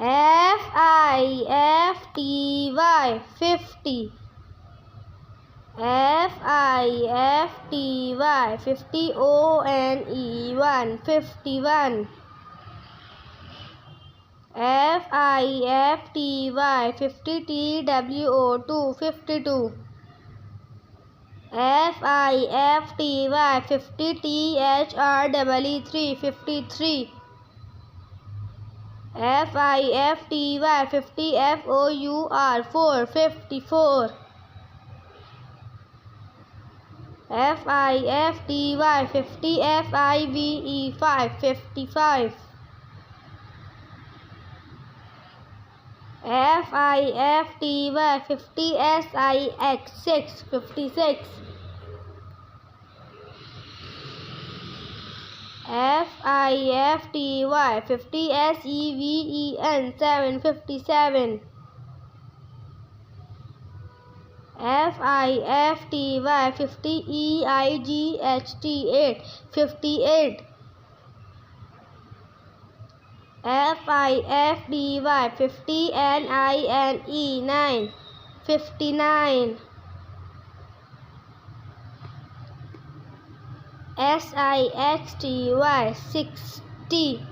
F-I-F-T-Y 50. F-I-F-T-Y 50 O-N-E 51. F-I-F-T-Y 50 T-W-O 52. F-I-F-T-Y 50 T-H-R-E-E 53. F-I-F-T-Y 50 F-O-U-R 54. F-I-F-T-Y 50 F-I-V-E 55. F-I-F-T-Y 50 S-I-X 56. F-I-F-T-Y 50 S-E-V-E-N 57. F-I-F-T-Y 50 E-I-G-H-T 58. F-I-F-D-Y 50 N-I-N-E 59. S-I-X-T-Y 60.